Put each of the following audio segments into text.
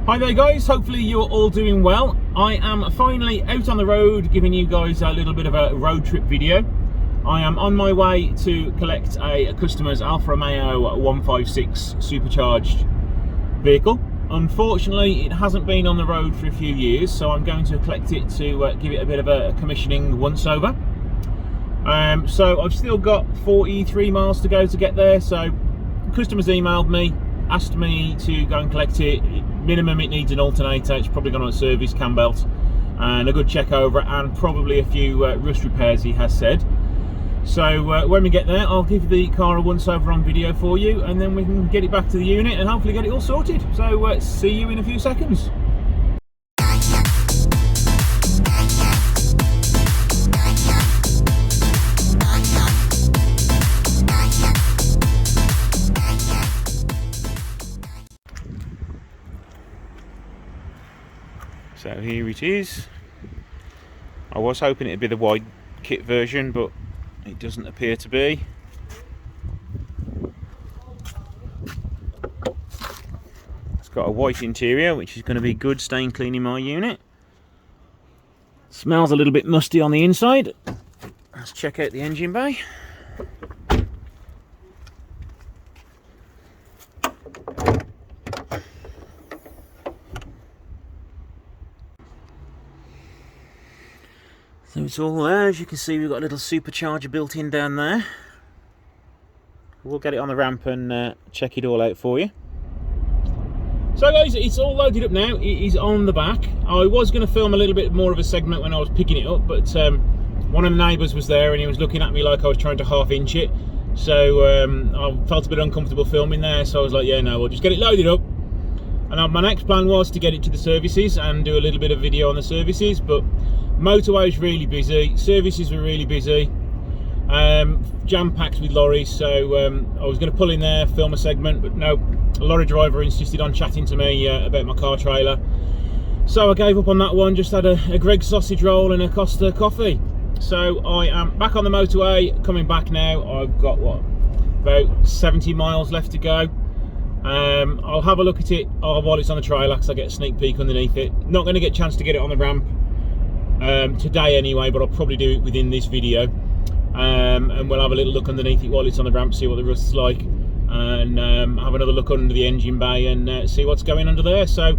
Hi there guys, hopefully you're all doing well. I am finally out on the road giving you guys a little bit of a road trip video. I am on my way to collect a customer's Alfa Romeo 156 supercharged vehicle. Unfortunately, it hasn't been on the road for a few years, so I'm going to collect it to give it a bit of a commissioning once over. So I've still got 43 miles to go to get there, so the customer's emailed me, asked me to go and collect it. Minimum it needs an alternator, it's probably gone on a service, cam belt, and a good check over, and probably a few rust repairs, he has said. So when we get there, I'll give the car a once over on video for you, and then we can get it back to the unit and hopefully get it all sorted. So see you in a few seconds. So here it is. I was hoping it'd be the wide kit version, but it doesn't appear to be. It's got a white interior, which is going to be good stain cleaning my unit. Smells a little bit musty on the inside. Let's check out the engine bay. So it's all there. As you can see, we've got a little supercharger built in down there. We'll get it on the ramp and check it all out for you. So guys, it's all loaded up now. It is on the back. I was going to film a little bit more of a segment when I was picking it up, but one of the neighbours was there and he was looking at me like I was trying to half-inch it. So I felt a bit uncomfortable filming there, so I was like, yeah, no, we'll just get it loaded up. And my next plan was to get it to the services and do a little bit of video on the services, but motorway is really busy, services were really busy, jam-packed with lorries, so I was going to pull in there, film a segment, but no, a lorry driver insisted on chatting to me about my car trailer, so I gave up on that one. Just had a Greggs sausage roll and a Costa coffee. So I am back on the motorway, coming back now. I've got, what, about 70 miles left to go. I'll have a look at it while it's on the trailer, because I get a sneak peek underneath it. Not going to get a chance to get it on the ramp today anyway, but I'll probably do it within this video, and we'll have a little look underneath it while it's on the ramp, see what the rust's like, and have another look under the engine bay and see what's going under there. So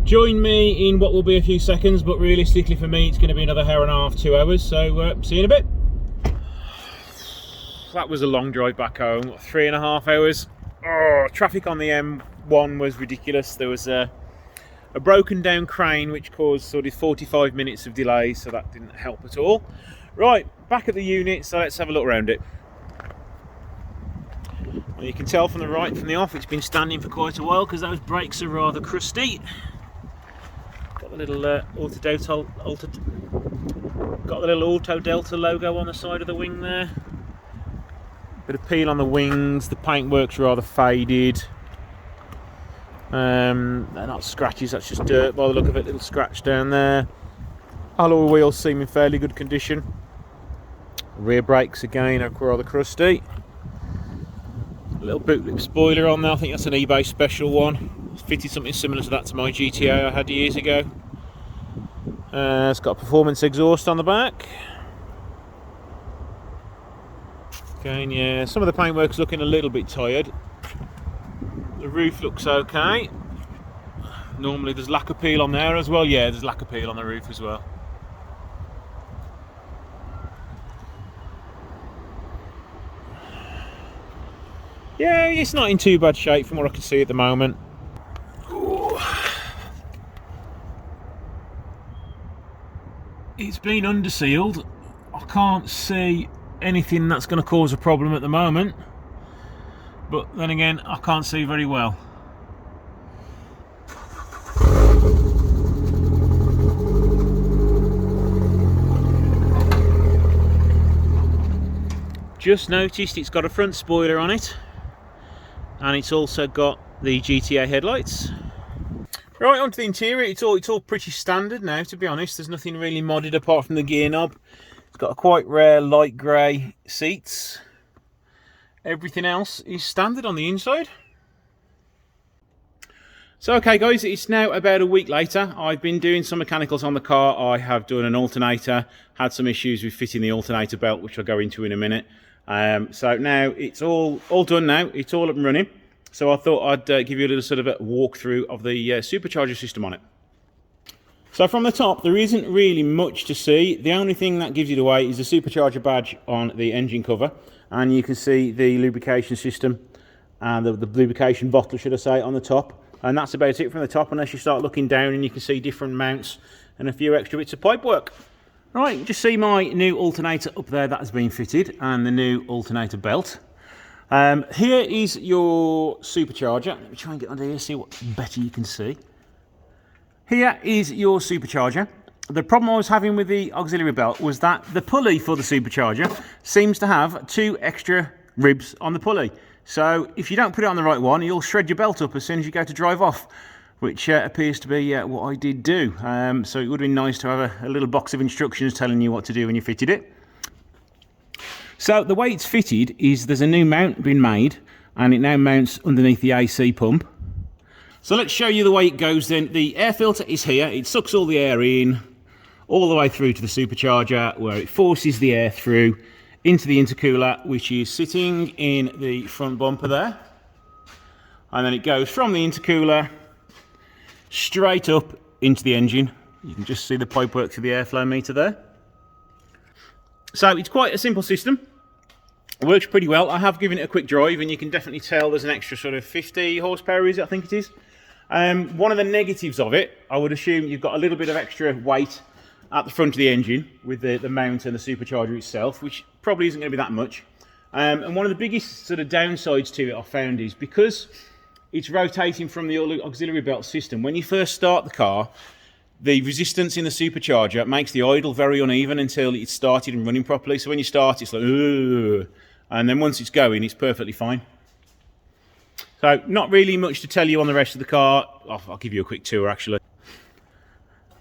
join me in what will be a few seconds, but realistically for me it's going to be another hour and a half, 2 hours, so see you in a bit. That was a long drive back home, 3.5 hours. Oh, traffic on the M1 was ridiculous. There was a broken down crane which caused sort of 45 minutes of delay, so that didn't help at all. Right, back at the unit, so let's have a look around it. Well, you can tell from the right from the off it's been standing for quite a while because those brakes are rather crusty. Got the little Auto Delta logo on the side of the wing there. Bit of peel on the wings, the paintwork's rather faded. They're not scratches, that's just dirt by the look of it. Little scratch down there. Alloy wheels seem in fairly good condition. Rear brakes again are rather crusty. A little boot lip spoiler on there, I think that's an eBay special one. Fitted something similar to that to my GTA I had years ago. It's got a performance exhaust on the back. Again, yeah, some of the paintwork's looking a little bit tired. The roof looks okay. Normally there's lacquer peel on there as well. Yeah, there's lacquer peel on the roof as well. Yeah, it's not in too bad shape from what I can see at the moment. Ooh. It's been undersealed. I can't see anything that's going to cause a problem at the moment. But then again, I can't see very well. Just noticed it's got a front spoiler on it, and it's also got the GTA headlights. Right, onto the interior. It's all pretty standard now, to be honest. There's nothing really modded apart from the gear knob. It's got a quite rare light grey seats. Everything else is standard on the inside. So okay guys, it's now about a week later. I've been doing some mechanicals on the car. I have done an alternator, had some issues with fitting the alternator belt, which I'll go into in a minute. So now it's all done now, it's all up and running. So I thought I'd give you a little sort of a walkthrough of the supercharger system on it. So from the top, there isn't really much to see. The only thing that gives you the away is the supercharger badge on the engine cover. And you can see the lubrication system and the lubrication bottle, should I say, on the top. And that's about it from the top, unless you start looking down and you can see different mounts and a few extra bits of pipe work. Right, you can just see my new alternator up there that has been fitted, and the new alternator belt. Here is your supercharger. Let me try and get under here, see what better you can see. Here is your supercharger. The problem I was having with the auxiliary belt was that the pulley for the supercharger seems to have 2 extra ribs on the pulley. So if you don't put it on the right one, you'll shred your belt up as soon as you go to drive off, which appears to be what I did do. So it would have been nice to have a little box of instructions telling you what to do when you fitted it. So the way it's fitted is there's a new mount been made, and it now mounts underneath the AC pump. So let's show you the way it goes then. The air filter is here. It sucks all the air in, all the way through to the supercharger, where it forces the air through into the intercooler, which is sitting in the front bumper there. And then it goes from the intercooler straight up into the engine. You can just see the pipe work through the airflow meter there. So it's quite a simple system. It works pretty well. I have given it a quick drive, and you can definitely tell there's an extra sort of 50 horsepower, is it? I think it is. One of the negatives of it, I would assume you've got a little bit of extra weight at the front of the engine with the mount and the supercharger itself, which probably isn't going to be that much. And one of the biggest sort of downsides to it I found is because it's rotating from the auxiliary belt system. When you first start the car, the resistance in the supercharger makes the idle very uneven until it's started and running properly. So when you start, it's like, ugh. And then once it's going, it's perfectly fine. So not really much to tell you on the rest of the car. I'll give you a quick tour actually.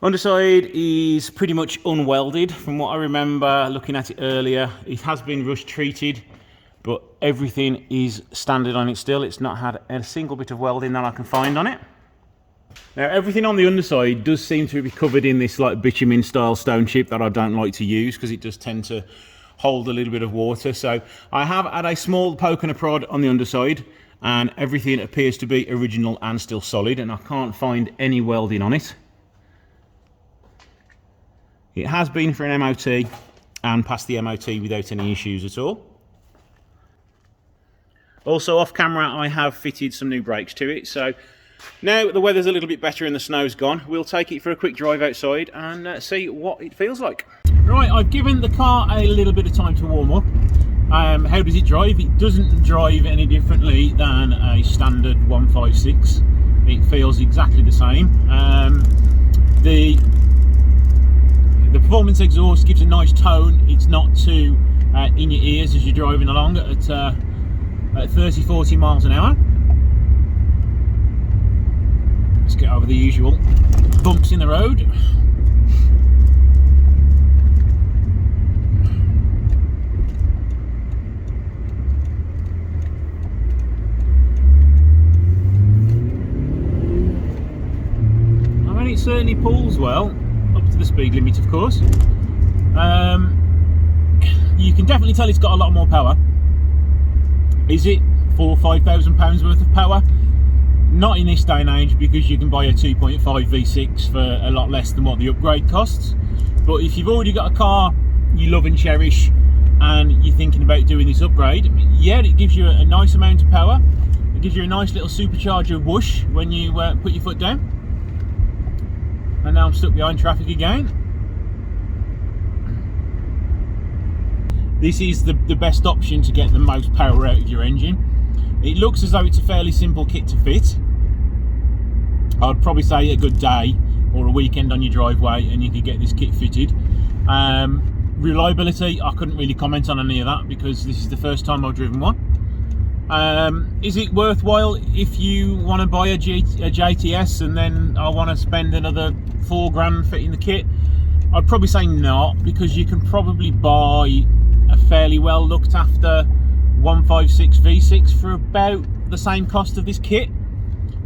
Underside is pretty much unwelded from what I remember looking at it earlier. It has been rust treated, but everything is standard on it still. It's not had a single bit of welding that I can find on it. Now everything on the underside does seem to be covered in this like bitumen style stone chip that I don't like to use because it does tend to hold a little bit of water. So I have had a small poke and a prod on the underside, and everything appears to be original and still solid, and I can't find any welding on it. It has been for an MOT and passed the MOT without any issues at all. Also off camera I have fitted some new brakes to it, so now the weather's a little bit better and the snow's gone, we'll take it for a quick drive outside and see what it feels like. Right, I've given the car a little bit of time to warm up. How does it drive? It doesn't drive any differently than a standard 156. It feels exactly the same. The performance exhaust gives a nice tone. It's not too in your ears as you're driving along at 30-40 miles an hour. Let's get over the usual bumps in the road. I mean, it certainly pulls well. To the speed limit, of course. You can definitely tell it's got a lot more power. Is it 4,000 or 5,000 pounds worth of power? Not in this day and age, because you can buy a 2.5 V6 for a lot less than what the upgrade costs. But if you've already got a car you love and cherish and you're thinking about doing this upgrade, yeah, it gives you a nice amount of power. It gives you a nice little supercharger whoosh when you put your foot down. And now I'm stuck behind traffic again. This is the best option to get the most power out of your engine. It looks as though it's a fairly simple kit to fit. I'd probably say a good day or a weekend on your driveway and you could get this kit fitted. Reliability, I couldn't really comment on any of that because this is the first time I've driven one. Is it worthwhile if you want to buy a JTS and then I want to spend another £4 fitting the kit? I'd probably say not, because you can probably buy a fairly well looked after 156 V6 for about the same cost of this kit.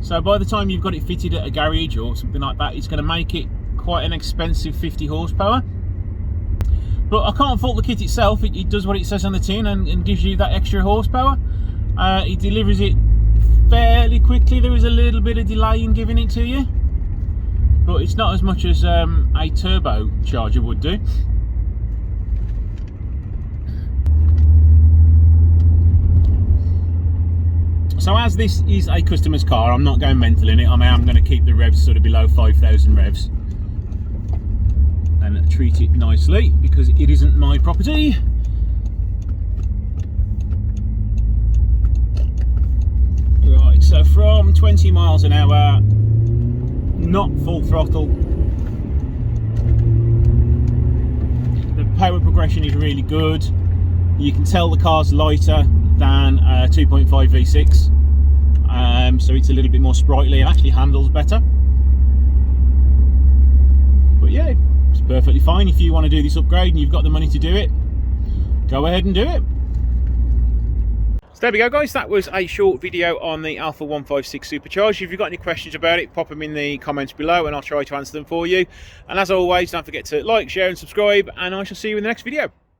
So by the time you've got it fitted at a garage or something like that, it's going to make it quite an expensive 50 horsepower. But I can't fault the kit itself. It does what it says on the tin and gives you that extra horsepower. It delivers it fairly quickly. There is a little bit of delay in giving it to you, but it's not as much as a turbocharger would do. So as this is a customer's car, I'm not going mental in it. I mean, I'm going to keep the revs sort of below 5,000 revs and treat it nicely because it isn't my property. Right, so from 20 miles an hour, not full throttle, the power progression is really good. You can tell the car's lighter than a 2.5 V6, so it's a little bit more sprightly and actually handles better. But yeah, it's perfectly fine. If you want to do this upgrade and you've got the money to do it, go ahead and do it. So there we go, guys, that was a short video on the Alfa 156 Supercharger. If you've got any questions about it, pop them in the comments below and I'll try to answer them for you. And as always, don't forget to like, share and subscribe, and I shall see you in the next video.